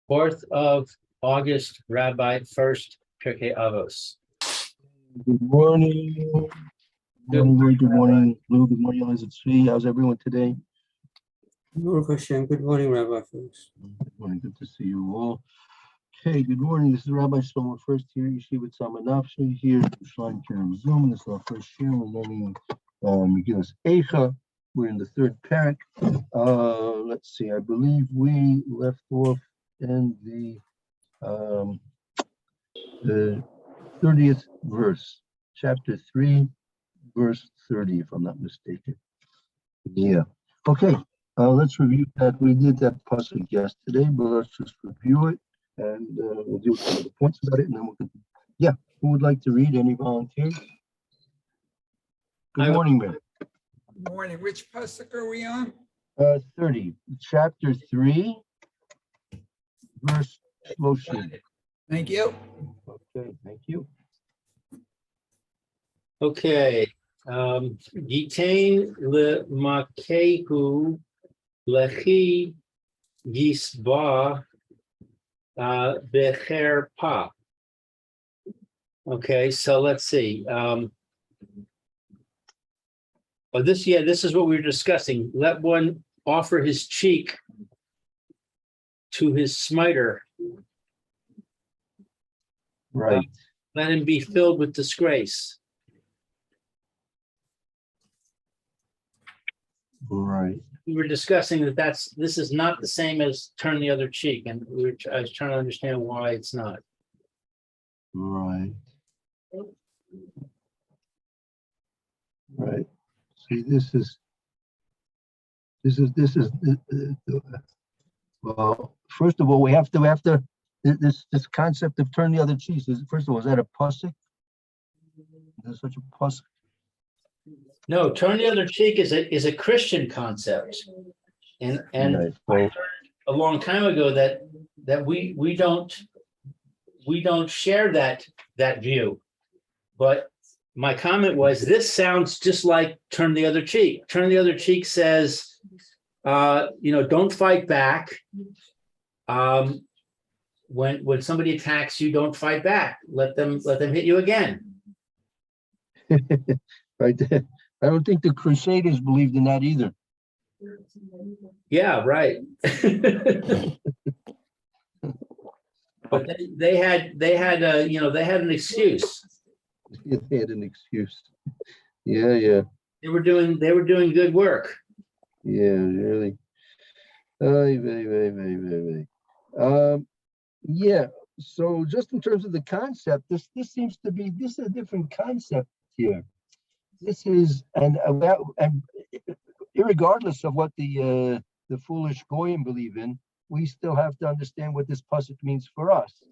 4th of August, Rabbi Furst, Pierke Avos. Good morning. Good morning, Roy. Good morning, Lou. Good morning, Eliza Tzvi. How's everyone today? Baruch Hashem. Good morning, Rabbi Furst. Good morning. Good to see you all. Okay, good morning. This is Rabbi Shlomo Furst here. Yeshiva Tzalman here. Shalom Kerem Zoom. This is our first year. We're learning Megillus Eicha. We're in the third parak. Let's see. I believe we left off in the 30th verse, chapter 3, verse 30, if I'm not mistaken. Yeah. Okay. Let's review that. We did that pasuk yesterday, but let's just review it, and we'll deal with some of the points about it, and then we'll continue. Yeah. Who would like to read? Any volunteers? Good morning, man. Good morning. Which pasuk are we on? 30, chapter 3, verse 30. Thank you. Okay, thank you. Okay. Gitain le makehu lechi gisba becher pa. Okay, so let's see. This is what we were discussing. Let one offer his cheek to his smiter. Right. Let him be filled with disgrace. Right. We were discussing that this is not the same as turn the other cheek, and I was trying to understand why it's not. Right. Right. See, this is well, first of all, we have to this concept of turn the other cheek. First of all, is that a pasuk? Is such a pasuk? No, turn the other cheek is a Christian concept, and Right. I learned a long time ago that we don't share that view. But my comment was, this sounds just like turn the other cheek. Turn the other cheek says, don't fight back. When somebody attacks you, don't fight back. Let them hit you again. Right. I don't think the Crusaders believed in that either. Yeah, right. But they had an excuse. They had an excuse. Yeah. They were doing good work. Yeah, really. Very. Yeah. So just in terms of the concept, this seems to be a different concept here. This is and irregardless of what the foolish goyim believe in, we still have to understand what this pasuk means for us.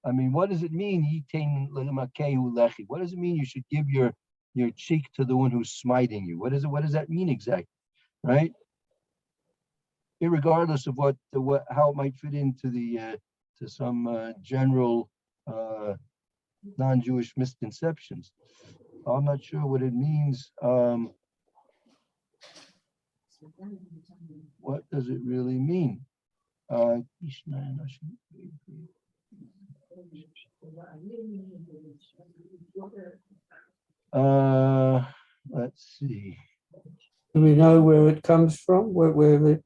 I mean, what does it mean? What does it mean? You should give your cheek to the one who's smiting you. What does that mean exactly? Right? Irregardless of how it might fit into to some general non-Jewish misconceptions. I'm not sure what it means. What does it really mean? Let's see. Do we know where it comes from? Where it?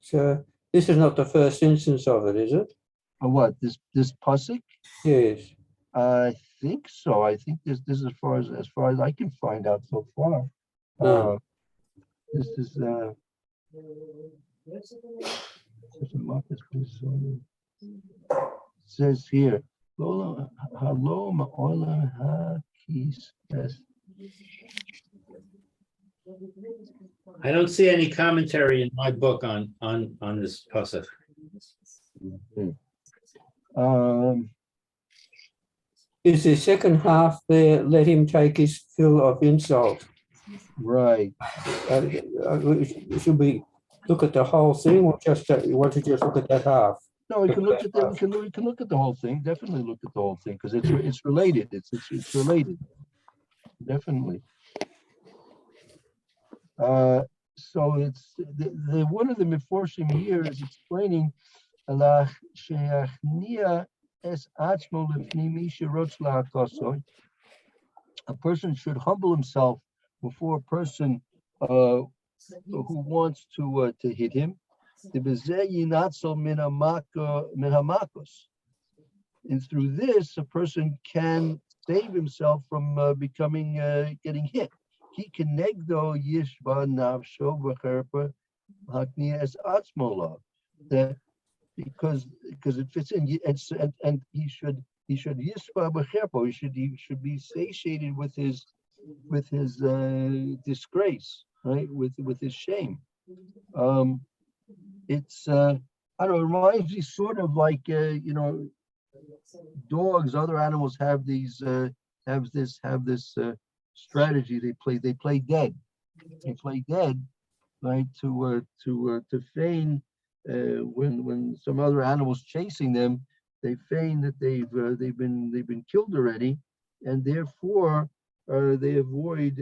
This is not the first instance of it, is it? What this pasuk? Yes. I think so. I think this is as far as I can find out so far. This is it says here, I don't see any commentary in my book on this pasuk. Is the second half there? Let him take his fill of insult. Right. Should we look at the whole thing, or you want to just look at that half? No, we can look at that. We can look at the whole thing. Definitely look at the whole thing because it's related. It's related. Definitely. So it's the one of the Meforshim here is explaining אלא שיכניע es עצמו לפני מי שרוצה לעקוסו. A person should humble himself before a person who wants to hit him. ובזה ינצל מן המכות. And through this, a person can save himself from getting hit. Ki kenegdo yishba nafsho v'cherpa haknia es atzmo. That because it fits in, and he should yishba v'cherpa. He should be satiated with his disgrace, right? With his shame. It's I don't know. It reminds me sort of like dogs, other animals have this strategy. They play dead. They play dead, right? To feign when some other animal's chasing them, they feign that they've been killed already, and therefore they avoid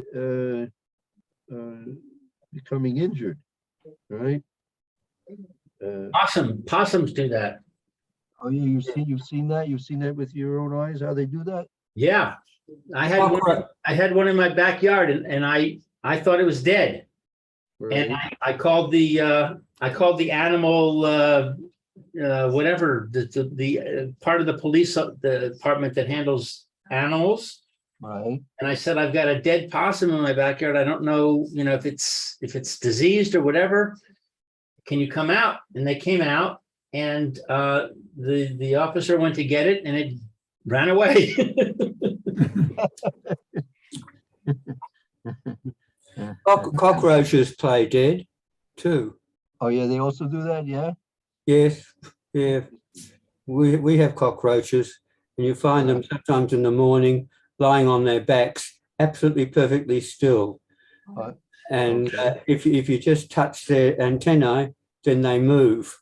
becoming injured, right? Possums do that. Oh yeah, you've seen that with your own eyes, how they do that? Yeah, I had one in my backyard, and I thought it was dead, Right. and I called the animal whatever the part of the police department that handles animals, Right. and I said, I've got a dead possum in my backyard. I don't know, if it's diseased or whatever. Can you come out? And they came out, and the officer went to get it, and it ran away. Cockroaches play dead too. Oh yeah, they also do that, yeah? Yes, yeah. We have cockroaches, and you find them sometimes in the morning lying on their backs, absolutely perfectly still. And if you just touch their antennae, then they move,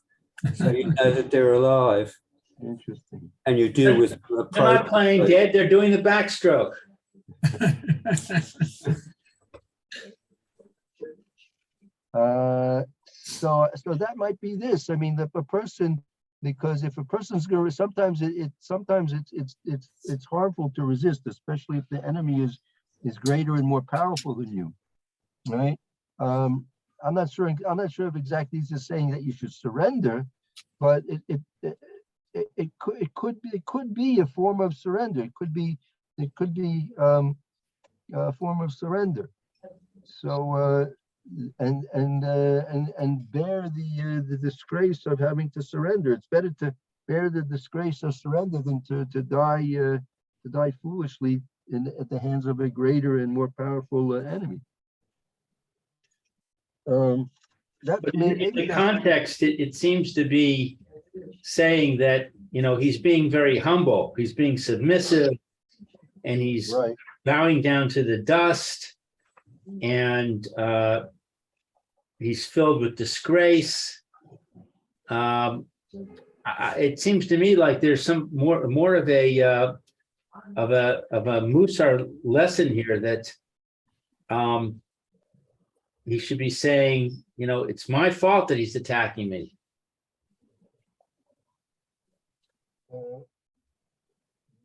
so you know that they're alive. Interesting. And you deal with. They're not playing dead. They're doing the backstroke. So that might be this. I mean, a person, because if a person's going to, sometimes it's harmful to resist, especially if the enemy is greater and more powerful than you, right? I'm not sure if exactly he's just saying that you should surrender, but it could be a form of surrender. It could be a form of surrender. So and bear the disgrace of having to surrender. It's better to bear the disgrace of surrender than to die foolishly at the hands of a greater and more powerful enemy. But in the context, it seems to be saying that, he's being very humble, he's being submissive, and he's bowing down to the dust, and he's filled with disgrace. It seems to me like there's some more of a Musar lesson here, that he should be saying, it's my fault that he's attacking me.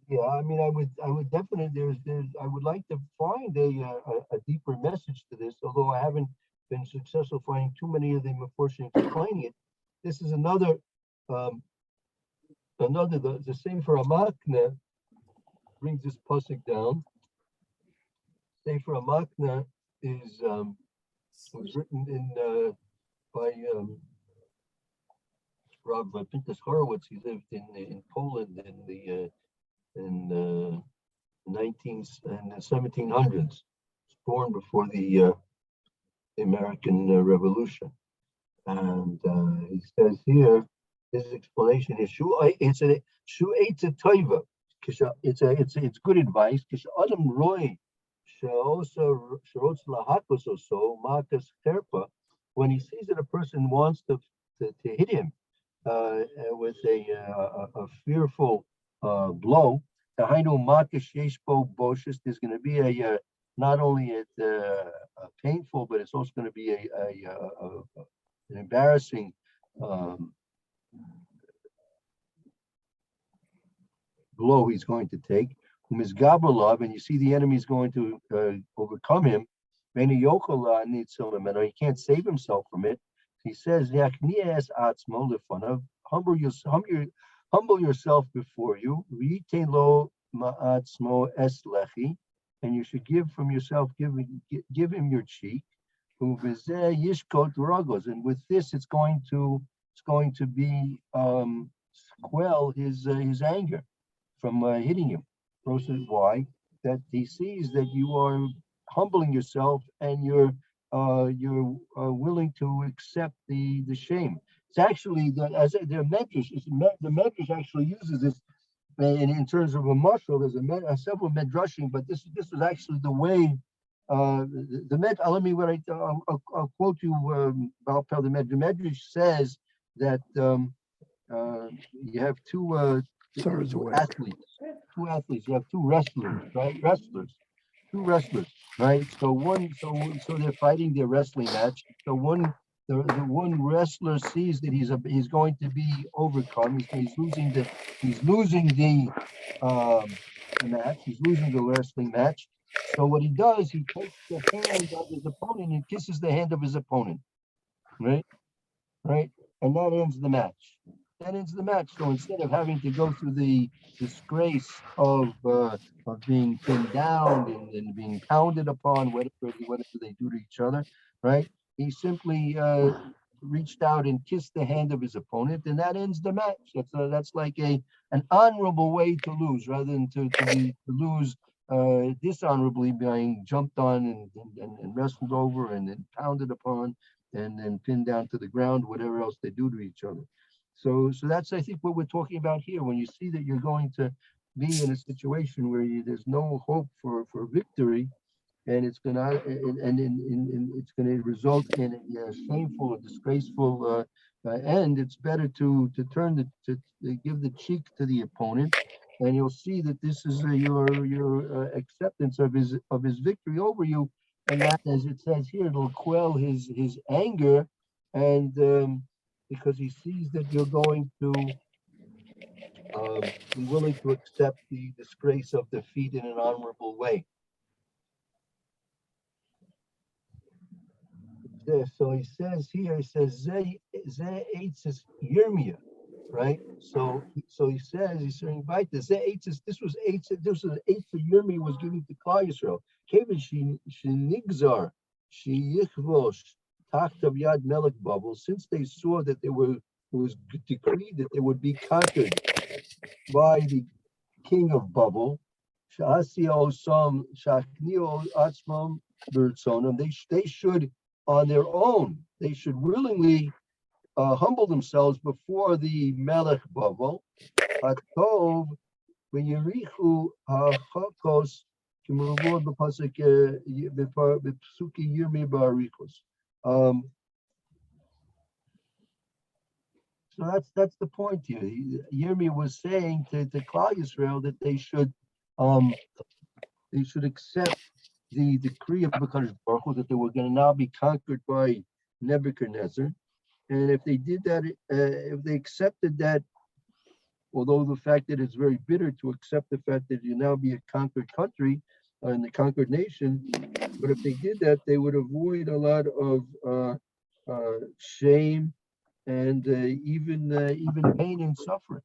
Yeah, I mean, I would definitely, I would like to find a deeper message to this, although I haven't been successful finding too many of them, unfortunately, explaining it. This is another the Sefer Amakna brings this pasuk down. Sefer Amakna was written by Rav Pinchas Horowitz. He lived in Poland in the 1700s. He was born before the American Revolution, and he says here, his explanation is it's a toiva. It's good advice. Adam roy when he sees that a person wants to hit him with a fearful blow, there's going to be a not only a painful, but it's also going to be an embarrassing blow he's going to take. Ms. Gabalov, and you see the enemy is going to overcome him. He can't save himself from it. He says, humble yourself before you, and you should give from yourself, give him your cheek. And with this, it's going to be quell his anger from hitting him. Why? That he sees that you are humbling yourself and you're willing to accept the shame. It's actually the Medrash actually uses this in terms of a mashal. There's several medrashim, but this was actually the way the med. Let me I'll quote you about the Medrash says that you have two athletes. You have two wrestlers, right? Two wrestlers, right? So they're fighting their wrestling match. So the one wrestler sees that he's going to be overcome. He's losing the match. He's losing the wrestling match. So what he does, he takes the hand of his opponent and kisses the hand of his opponent, right? And that ends the match. So instead of having to go through the disgrace of being pinned down and being pounded upon, whatever they do to each other, right? He simply reached out and kissed the hand of his opponent, and that ends the match. That's like an honorable way to lose, rather than to lose dishonorably, being jumped on and wrestled over and then pounded upon and then pinned down to the ground, whatever else they do to each other. So that's, I think, what we're talking about here. When you see that you're going to be in a situation where there's no hope for victory, and it's gonna it's gonna result in a shameful or disgraceful end, it's better to give the cheek to the opponent, and you'll see that this is your acceptance of his victory over you, and that, as it says here, it'll quell his anger, and because he sees that you're going to be willing to accept the disgrace of defeat in an honorable way. So he says here, Ze Eitzes Yirmiyah, right? So he says, he's saying, right, this was Eitzes Yirmiyah was given to Klal Yisrael. Kevin she nigzar, she yichvosh, Taktav Yad Melech Bubble, since they saw that it was decreed that they would be conquered by the king of Bubble, Sha'asio Sam Shachnio Atzmam Birdsonum, they should on their own, they should willingly humble themselves before the Melech Bubble, Atov V'Yerichu HaChakos Kimurvod B'Pasuki Yirmi Ba'arichos. So that's the point here. Yirmi was saying to Klal Yisrael that they should accept the decree of Hakadosh Baruch Hu that they were going to now be conquered by Nebuchadnezzar, and if they did that, if they accepted that, although the fact that it's very bitter to accept the fact that you now be a conquered country and the conquered nation, but if they did that, they would avoid a lot of shame and even pain and suffering.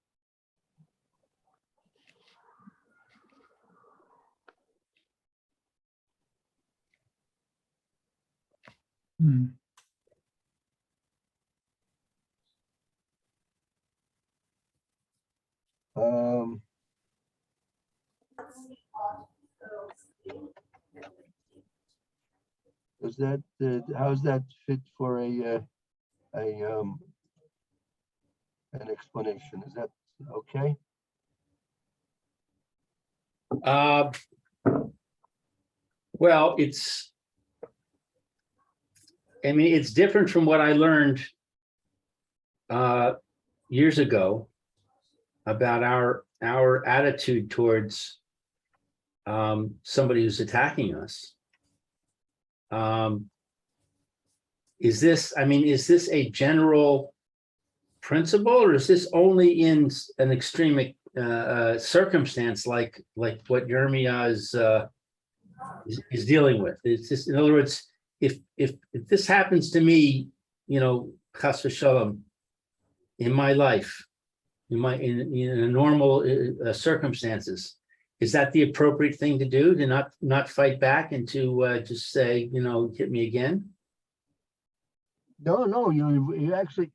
Does that how's that fit for an explanation? Is that okay? Well, it's different from what I learned years ago about our attitude towards somebody who's attacking us. Is this a general principle, or is this only in an extreme circumstance like what Jeremiah is dealing with. It's just, in other words, if this happens to me, chas v'shalom, in my life, in a normal circumstances, is that the appropriate thing to do, to not fight back and to just say, hit me again? No, you actually,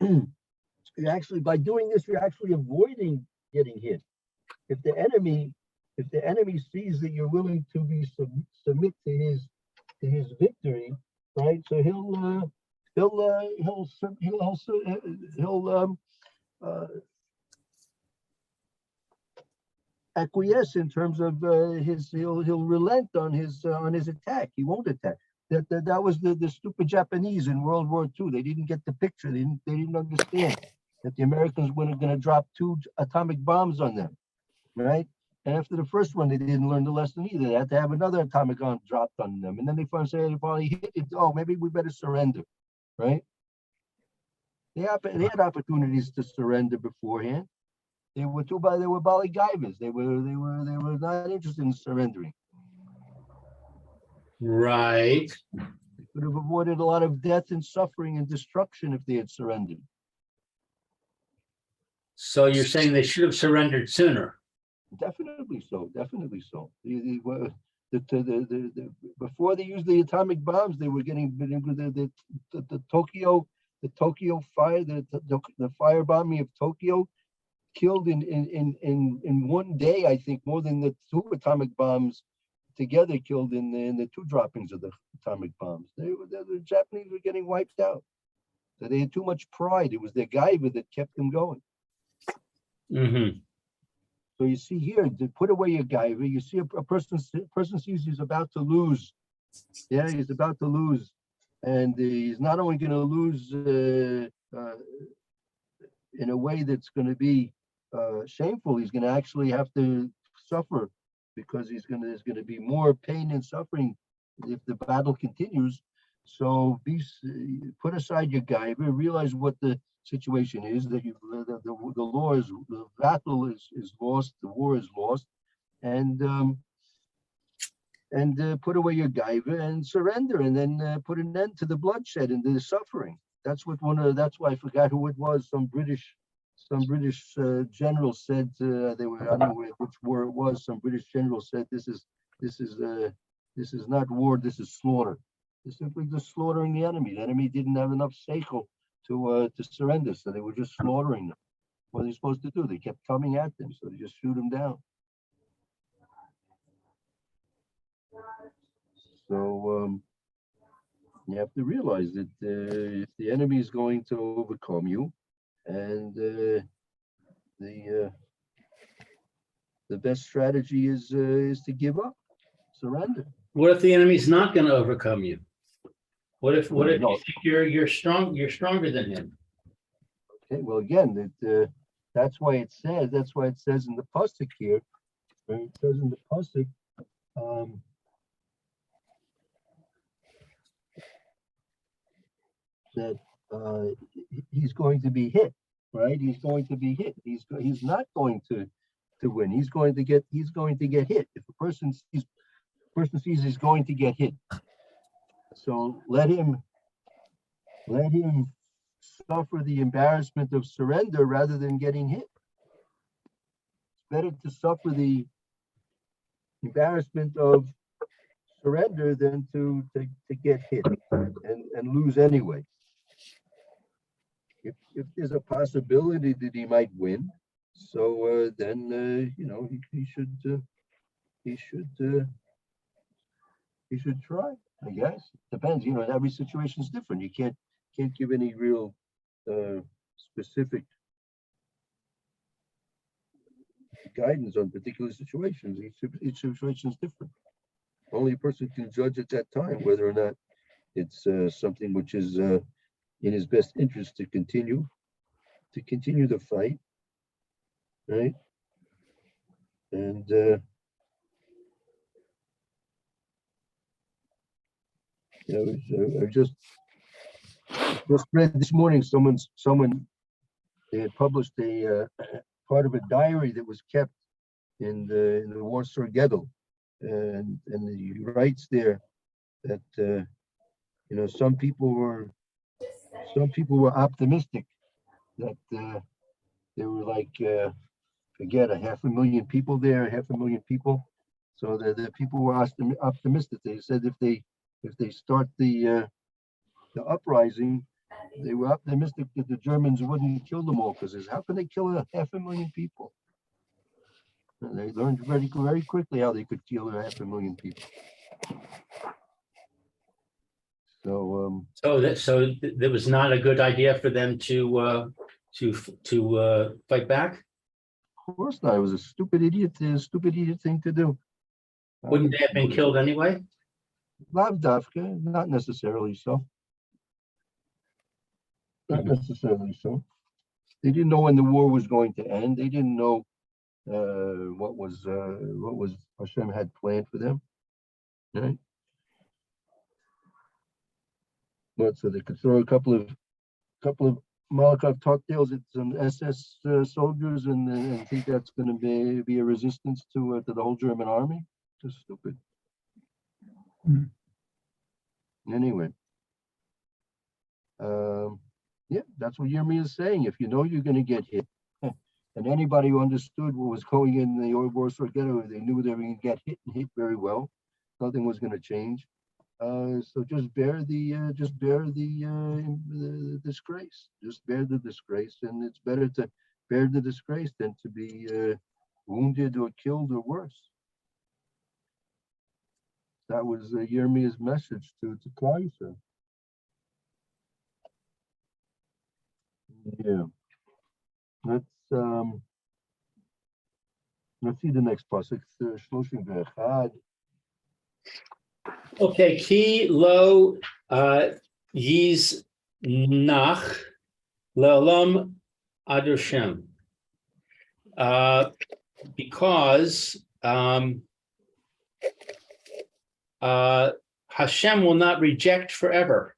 by doing this, you're actually avoiding getting hit. If the enemy sees that you're willing to submit to his victory, right? So he'll acquiesce in terms of he'll relent on his attack. He won't attack. That was the stupid Japanese in World War II. They didn't get the picture. They didn't understand that the Americans were going to drop 2 atomic bombs on them, right? And after the first one, they didn't learn the lesson either. They had to have another atomic bomb dropped on them, and then they finally hit it. Oh, maybe we better surrender, right? They had opportunities to surrender beforehand. They were ballygaivas. They were not interested in surrendering. Right. They could have avoided a lot of death and suffering and destruction if they had surrendered. So you're saying they should have surrendered sooner? Definitely so. Before they used the atomic bombs, they were getting the Tokyo fire, the firebombing of Tokyo killed in one day, I think, more than the 2 atomic bombs together killed in the 2 droppings of the atomic bombs. The Japanese were getting wiped out. So they had too much pride. It was their gaiva that kept them going. Mm-hmm. So you see here, to put away your gaiva, you see a person sees he's about to lose. Yeah, he's about to lose. And he's not only going to lose in a way that's going to be shameful, he's going to actually have to suffer, because there's going to be more pain and suffering if the battle continues. So put aside your gaiva, realize what the situation is, that the battle is lost, the war is lost, and put away your gaiva and surrender, and then put an end to the bloodshed and the suffering. That's why I forgot who it was. Some British general said, I don't know which war it was. Some British general said, this is not war, this is slaughter. They're simply just slaughtering the enemy. The enemy didn't have enough seichel to surrender, so they were just slaughtering them. What are they supposed to do? They kept coming at them, so they just shoot them down. So you have to realize that if the enemy is going to overcome you, and the best strategy is to give up, surrender. What if the enemy's not going to overcome you? What if No. you think you're stronger than him? Okay, well, again, that's why it says in the pasuk here. It says in the pasuk, that he's going to be hit, right? He's going to be hit. He's not going to win. He's going to get hit. If a person sees he's going to get hit, so let him suffer the embarrassment of surrender rather than getting hit. It's better to suffer the embarrassment of surrender than to get hit and lose anyway. If there's a possibility that he might win, so then he should try. I guess depends. Every situation is different. You can't give any real specific guidance on particular situations. Each situation is different. Only a person can judge at that time whether or not it's something which is in his best interest to continue the fight, right? And I just read this morning. Someone they had published a part of a diary that was kept in the Warsaw Ghetto, and he writes there that some people were optimistic that there were like forget 500,000 people there, 500,000 people. So the people were optimistic. They said if they start the uprising, they were optimistic that the Germans wouldn't kill them all, because how can they kill 500,000 people? And they learned very quickly how they could kill 500,000 people. So that was not a good idea for them to fight back. of course not. It was a stupid idiot thing to do. Wouldn't they have been killed anyway? Lavdavka, not necessarily so. Not necessarily so. They didn't know when the war was going to end. They didn't know what was Hashem had planned for them, right? But so they could throw a couple of Molotov cocktails at some SS soldiers and think that's going to be a resistance to the whole German army. Just stupid. Anyway, yeah, that's what Yirmiyah is saying. If you know you're going to get hit, and anybody who understood what was going in the Warsaw Ghetto, they knew they were going to get hit and hit very well. Nothing was going to change. So just bear the disgrace. Just bear the disgrace, and it's better to bear the disgrace than to be wounded or killed or worse. That was Yirmiyah's message to Clarissa. Yeah. Let's see the next pasuk. Shloshim ve'echad. Okay, ki lo yiz nach le'olam ad Hashem. Because Hashem will not reject forever.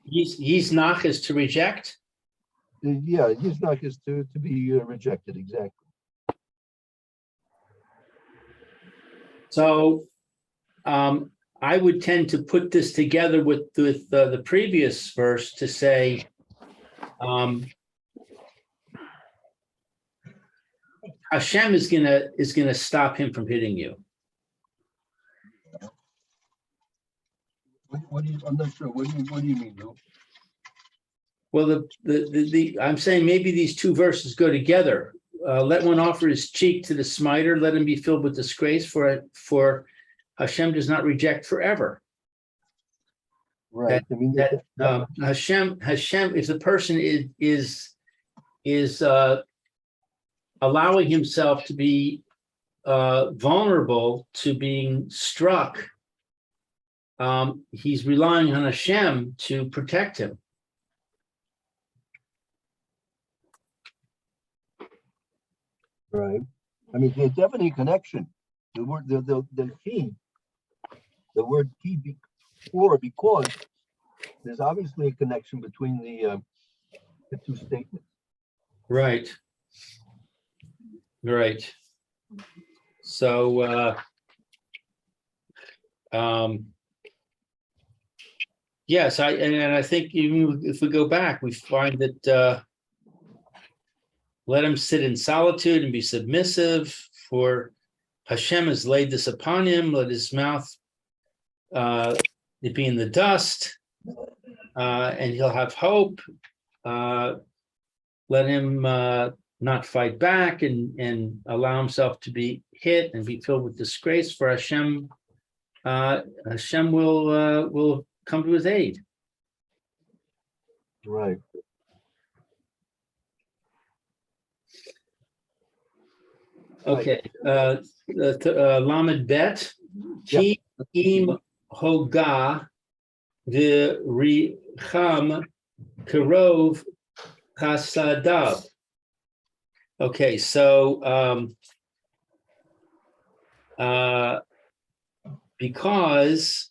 Yiznach is to reject. Yeah, Yiznach is to be rejected, exactly. So I would tend to put this together with the previous verse to say Hashem is gonna stop him from hitting you. What do you? I'm not sure. What do you mean, Lou? Well, I'm saying maybe these two verses go together. Let one offer his cheek to the smiter. Let him be filled with disgrace. For Hashem does not reject forever. Right. Hashem. If the person is allowing himself to be vulnerable to being struck, he's relying on Hashem to protect him. Right. I mean, there's definitely a connection. The word, the key, the word key because there's obviously a connection between the two statements. Right. Right. So, yes, I think even if we go back, we find that let him sit in solitude and be submissive, for Hashem has laid this upon him. Let his mouth it be in the dust, and he'll have hope. Let him not fight back and allow himself to be hit and be filled with disgrace, for Hashem will come to his aid. Right. Okay. Lamed Bet. Ki im hoga the richam karov chasadav. Okay, so because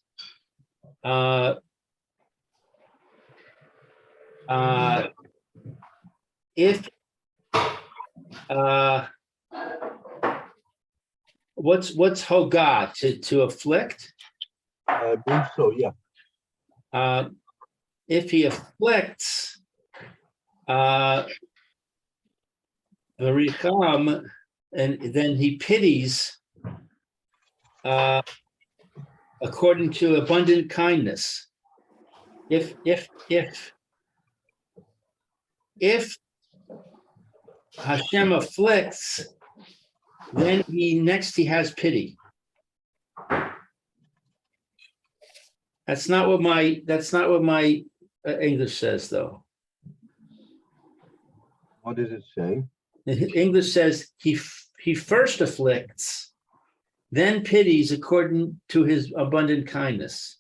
if what's hogah, to afflict? I believe so, yeah. If he afflicts, Varicham, and then he pities, according to abundant kindness. If Hashem afflicts, then he has pity. That's not what my English says, though. What does it say? English says he first afflicts, then pities according to his abundant kindness.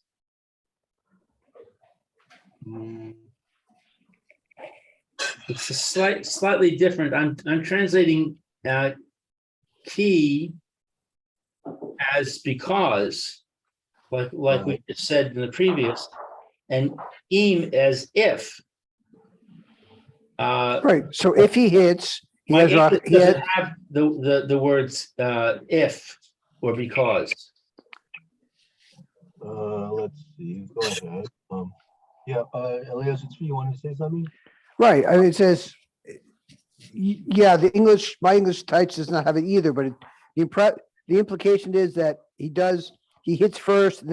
It's a slightly different. I'm translating ki as because, like we just said in the previous, and im as if. Right, so if he hits, he My has, English he has, doesn't have the words if or because. Let's see, go ahead. Yeah, Elias, you want to say something? right, I mean, it says, yeah, my English text does not have it either, but the implication is that he hits first, and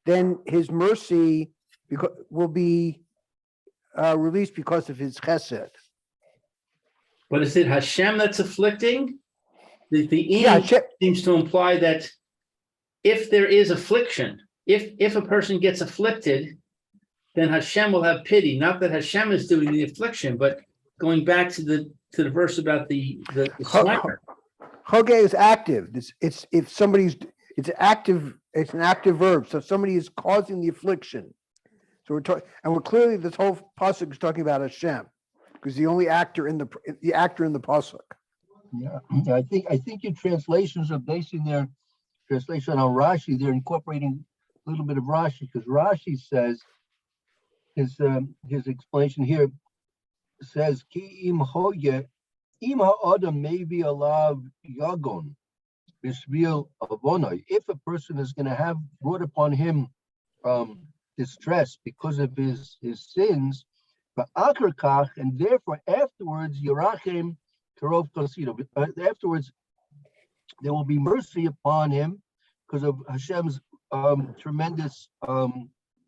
then his mercy will be released because of his chesed. But is it Hashem that's afflicting? The Yeah, im seems to imply that if there is affliction, if a person gets afflicted, then Hashem will have pity. Not that Hashem is doing the affliction, but going back to the verse about the sniper. Choge is active. It's an active verb. So somebody is causing the affliction. So we're clearly, this whole pasuk is talking about Hashem, because the only actor in the pasuk. Yeah, I think your translations are basing their translation on Rashi. They're incorporating a little bit of Rashi, because Rashi says his explanation here says ki im hoye im ha'adam maybe alav yagon b'shvil avonai. If a person is going to have brought upon him distress because of his sins, but akarkach, and therefore afterwards yerachem karov kasido. Afterwards, there will be mercy upon him because of Hashem's tremendous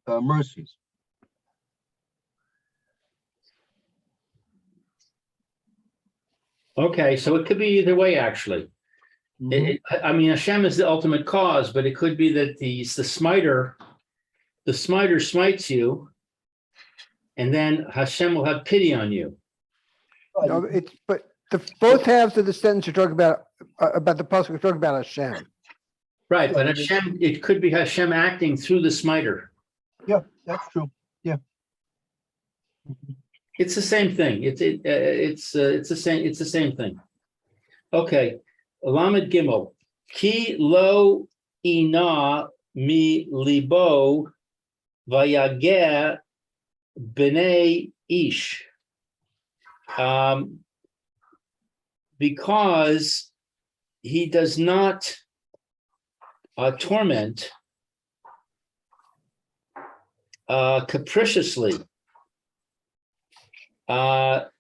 mercies. Okay, so it could be either way, actually. I mean, Hashem is the ultimate cause, but it could be that the smiter smites you, and then Hashem will have pity on you. No, both halves of the sentence are talking about the pasuk are talking about Hashem. Right, but Hashem, it could be Hashem acting through the smiter. Yeah, that's true. Yeah. It's the same thing. It's the same thing. Okay, Lamed Gimel. Ki lo ina mi libo vayageh b'nei ish. Because he does not torment capriciously or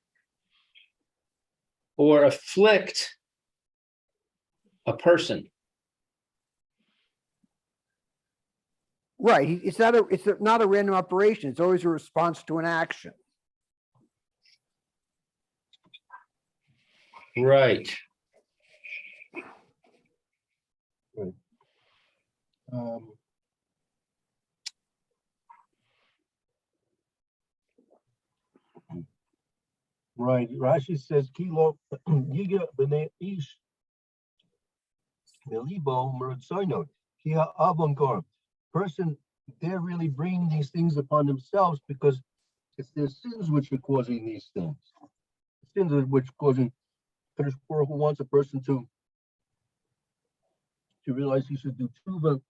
afflict a person. Right. It's not a random operation. It's always a response to an action. Right. Right. Rashi says, "Kilo yiga b'nei ish melibo merutzono kia avangor." Person, they're really bringing these things upon themselves because it's their sins which are causing these things. Sins are which causing. Kadosh Baruch Hu wants a person to realize he should do tshuva,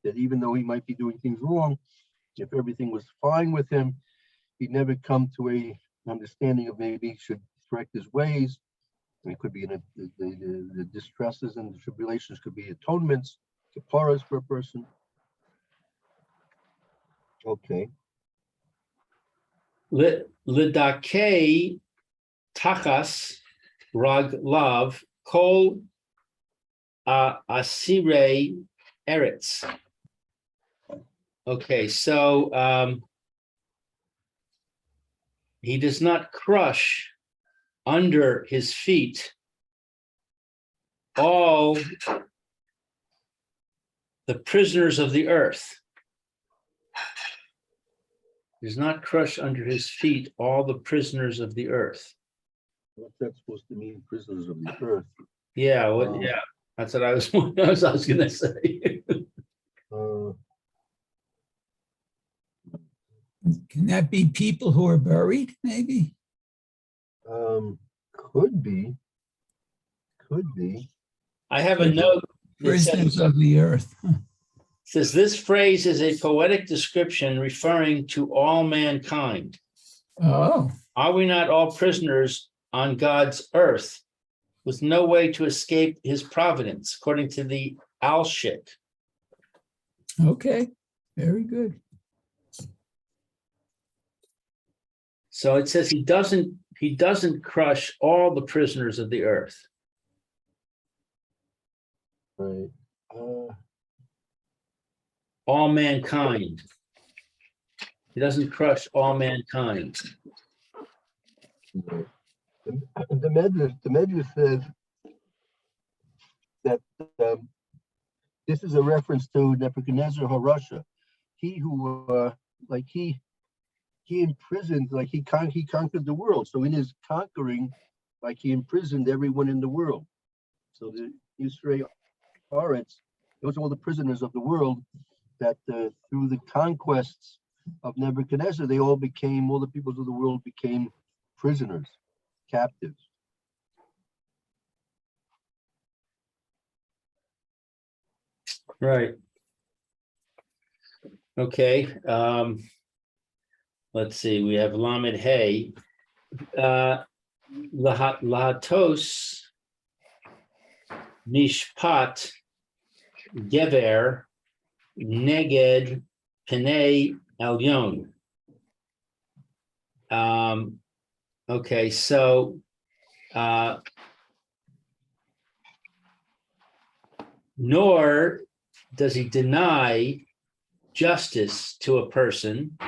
that even though he might be doing things wrong, if everything was fine with him, he'd never come to a understanding of maybe he should correct his ways It could be the distresses and the tribulations could be atonements, kapparas for a person. Okay. Lidake tachas rag lav kol asire eretz. Okay, so he does not crush under his feet all the prisoners of the earth. He does not crush under his feet all the prisoners of the earth. What's that supposed to mean, prisoners of the earth? Yeah, yeah, that's what I was gonna say. Uh, Can that be people who are buried, maybe? Could be. I have a note that Prisoners says, of the earth. this phrase is a poetic description referring to all mankind. Oh, Are we not all prisoners on God's earth with no way to escape his providence, according to the Alshik? okay. Very good. So it says he doesn't crush all the prisoners of the earth. Right. All mankind. He doesn't crush all mankind. Right. The Medrash says that this is a reference to Nebuchadnezzar Harasha. He who, he imprisoned, he conquered the world. So in his conquering, he imprisoned everyone in the world. So the Yisrael Haaretz, those are all the prisoners of the world that through the conquests of Nebuchadnezzar, all the peoples of the world became prisoners, captives. Right. Okay. Let's see. We have Lamed Hey. Lahatos Nishpat Gever Neged Penei Elyon. Okay, so nor does he deny justice to a person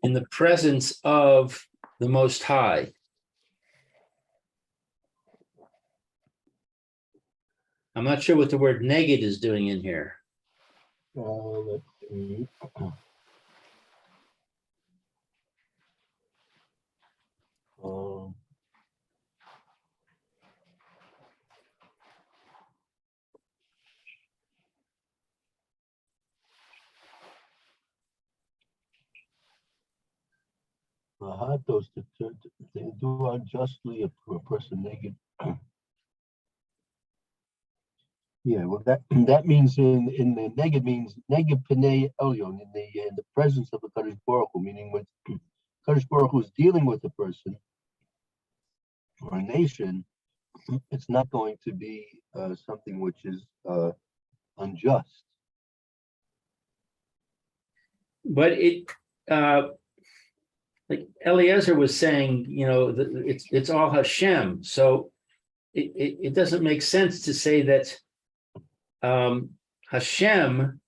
in the presence of the Most High. I'm not sure what the word neged is doing in here. Let's see. Lahatos, they do unjustly a person naked. Yeah, well, that means in the neged means neged penei elyon, in the presence of the Kadosh Baruch Hu, meaning when Kadosh Baruch Hu is dealing with a person or a nation, it's not going to be something which is unjust. But it, like Eliezer was saying, it's all Hashem. So it doesn't make sense to say that Hashem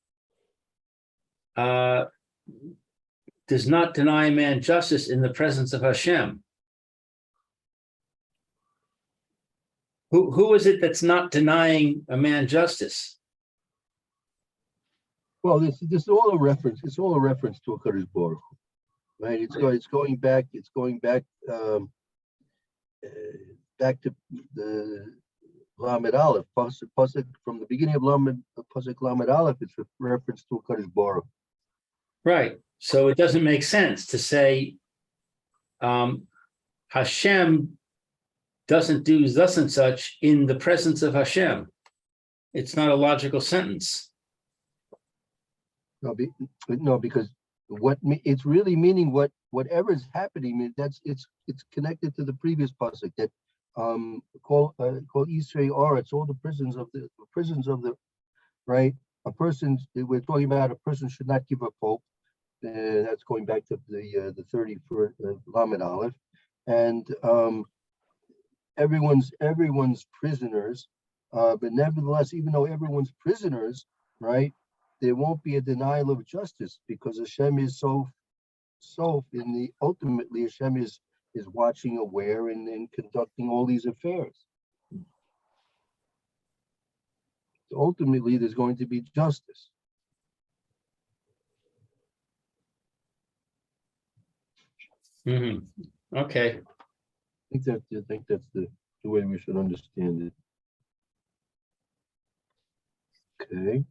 does not deny man justice in the presence of Hashem. Who is it that's not denying a man justice? Well, this is all a reference. It's all a reference to a Kadosh Baruch Hu, right? It's going back. It's going back back to the Lamed Aleph, pasuk from the beginning of pasuk Lamed Aleph. It's a reference to a Kadosh Baruch Hu. Right. So it doesn't make sense to say Hashem doesn't do thus and such in the presence of Hashem. It's not a logical sentence. No, because It's really meaning whatever's happening, it's connected to the previous pasuk that called Israel or it's all the prisons of the right. We're talking about a person should not give up hope. That's going back to the 31st Lamed Aleph, and everyone's prisoners. But nevertheless, even though everyone's prisoners, right, there won't be a denial of justice because Hashem is ultimately Hashem is watching, aware, and conducting all these affairs. So ultimately, there's going to be justice. Okay. I think that's the way we should understand it. Okay.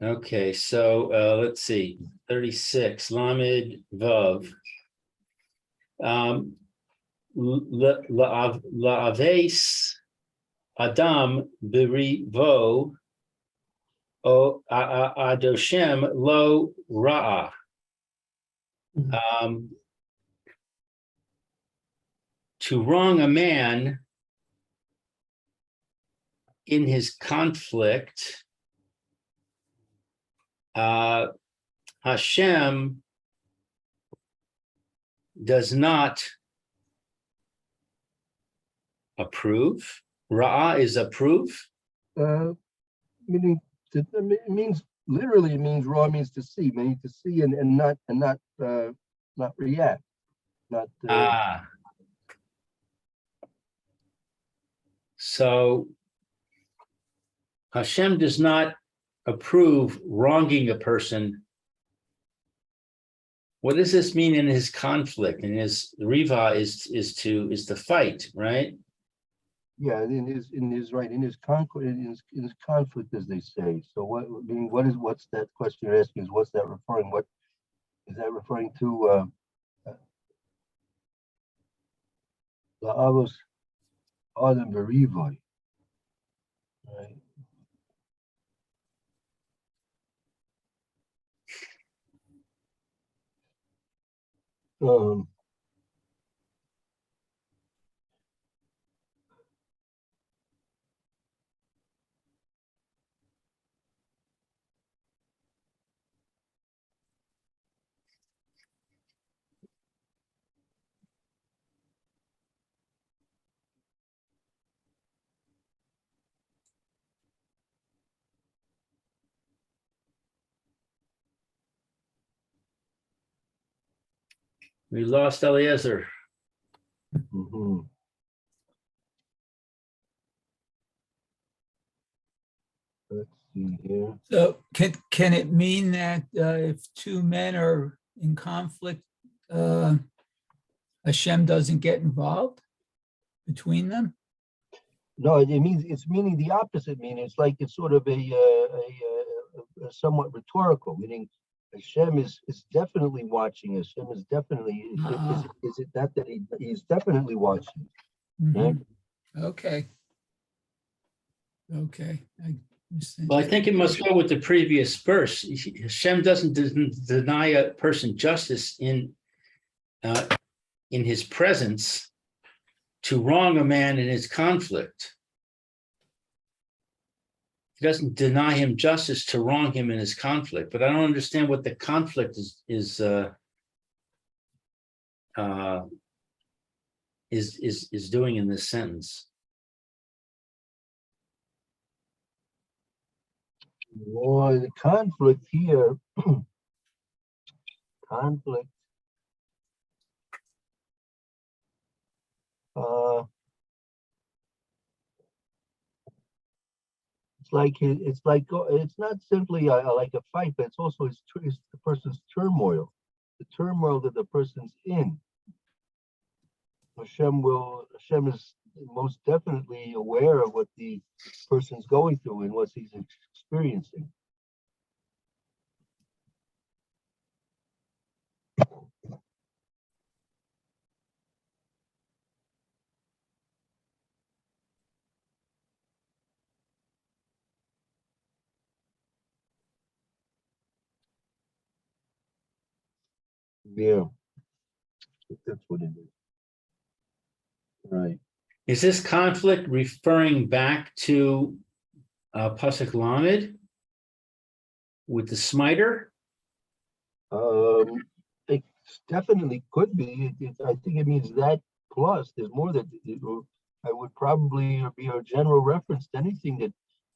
Okay, so let's see, 36, Lamed Vav. La'aves Adam berivo o adoshem lo ra'a. To wrong a man in his conflict, Hashem does not approve. Ra'ah is approve. Meaning it means literally it means raw means to see, meaning to see and not react, not. So Hashem does not approve wronging a person. What does this mean in his conflict? In his riva is to fight, right? Yeah, in his conflict, as they say. So what's that question you're asking? Is what's that referring? What is that referring to? The Avos Adam Berivai, right? We lost Eliezer. Mm-hmm. Let's see here. So can it mean that if two men are in conflict, Hashem doesn't get involved between them? No, it's meaning the opposite meaning. It's like it's sort of a somewhat rhetorical meaning. Hashem is definitely watching. Hashem is definitely is it that he's definitely watching. Right? Okay. Okay. Well, I think it must go with the previous verse. Hashem doesn't deny a person justice in his presence to wrong a man in his conflict. He doesn't deny him justice to wrong him in his conflict, but I don't understand what the conflict is doing in this sentence. Well, the conflict here, conflict. It's not simply like a fight, but it's also it's the person's turmoil, the turmoil that the person's in. Hashem is most definitely aware of what the person's going through and what he's experiencing. Yeah. I think that's what it is. Right. Is this conflict referring back to Pasuk Lamed with the smiter? It definitely could be. I think it means that plus there's more that I would probably be a general reference to anything that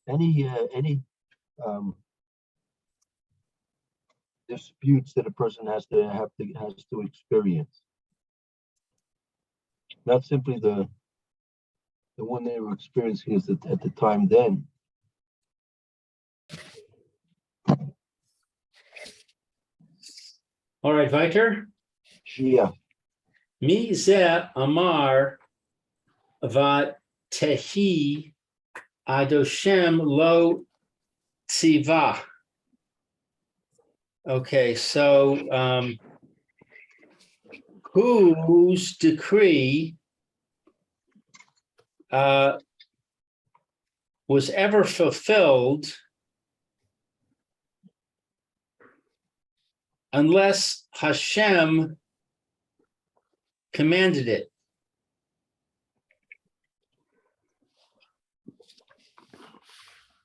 any disputes that a person has to experience. Not simply the one they were experiencing is at the time then. All right, weiter. Yeah. Mi zeh amar vatehi adoshem lo tziva. Okay, so whose decree was ever fulfilled unless Hashem commanded it?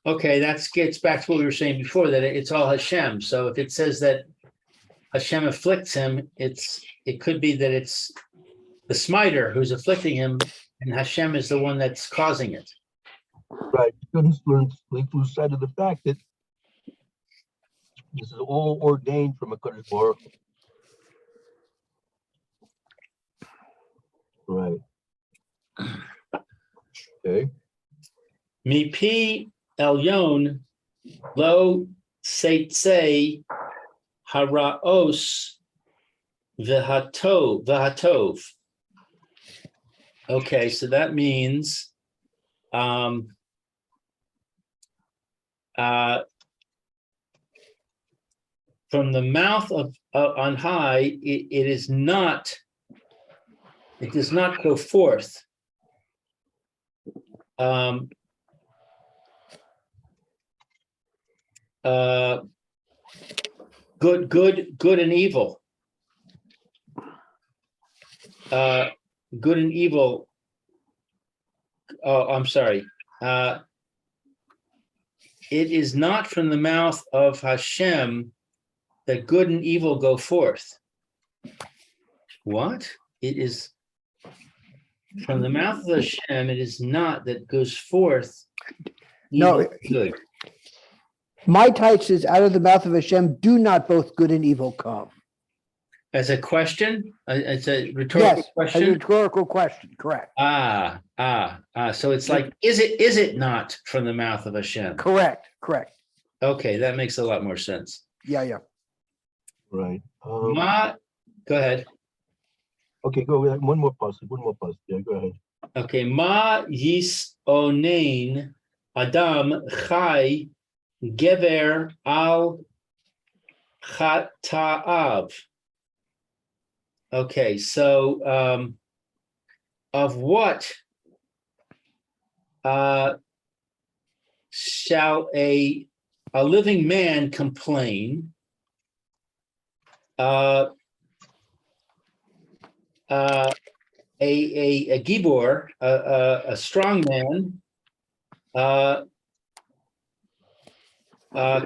Okay, that gets back to what we were saying before, that it's all Hashem. So if it says that Hashem afflicts him, it could be that it's the smiter who's afflicting him, and Hashem is the one that's causing it. Right. Couldn't lose sight of the fact that this is all ordained from a Kadosh Baruch Hu. Right. Okay. Mipi elyon lo seitzei haraos v'hatov. Okay, so that means from the mouth of on high, it does not go forth good and evil. Good and evil. Oh, I'm sorry. It is not from the mouth of Hashem that good and evil go forth. What? It is from the mouth of Hashem, it is not that goes forth evil No, and good. My type says, out of the mouth of Hashem, do not both good and evil come. As a question? It's a rhetorical Yes, a question? rhetorical question, correct. So it's like, is it not from the mouth of Hashem? Correct. Okay, that makes a lot more sense. Yeah. Right. Go ahead. Okay, go ahead. One more pause. Yeah, go ahead. Okay, ma yis onein adam chai gever al chata'av. Okay, so of what shall a living man complain? A gibor, a strong man,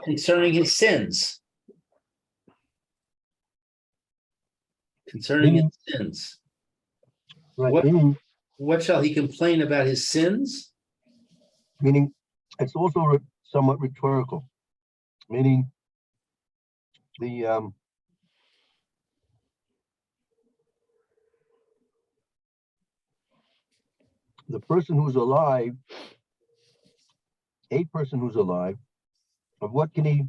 concerning his sins. Right. What- Meaning What shall he complain about his sins? it's also somewhat rhetorical. Meaning the person who's alive, a person who's alive, of what can he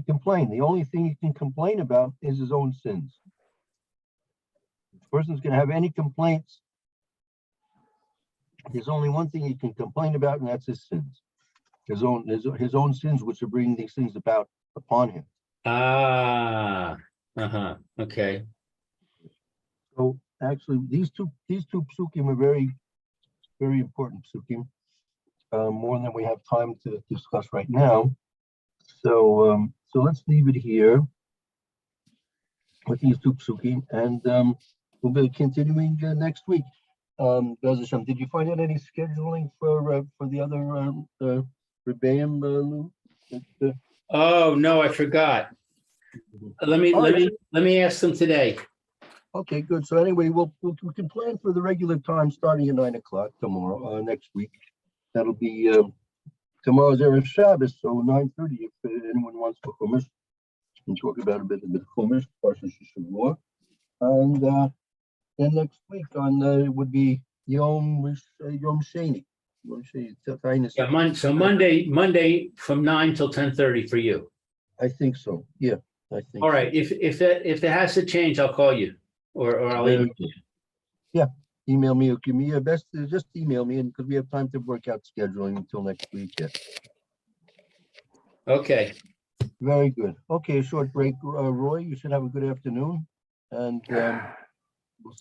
complain? The only thing he can complain about is his own sins. If the person's going to have any complaints, there's only one thing he can complain about, and that's his sins. His own sins, which are bringing these things about upon him. Okay. So actually, these two psukim are very, very important psukim, more than we have time to discuss right now. So let's leave it here. with these Tuksuki, and we'll be continuing next week. Bez Hashem, did you find out any scheduling for the other Rebbeim, Lou? Oh, no, I forgot. Let me ask them today. Okay, good. So anyway, we can plan for the regular time starting at 9 o'clock tomorrow, next week. That'll be tomorrow's Erev Shabbos, so 9:30. If anyone wants to Chumash, we can talk about a bit of Chumash, Parsha Shavua, and then next week would be Yom Sheni. Yeah, so Monday from 9 till 10:30 for you. I think so. Yeah, I think. All right, if it has to change, I'll call you or I'll Very email good. you. Yeah, email me or give me your best. Just email me, and because we have time to work out scheduling until next week. Yeah. Okay, Very good. Okay, short break, Roy. You should have a good afternoon, and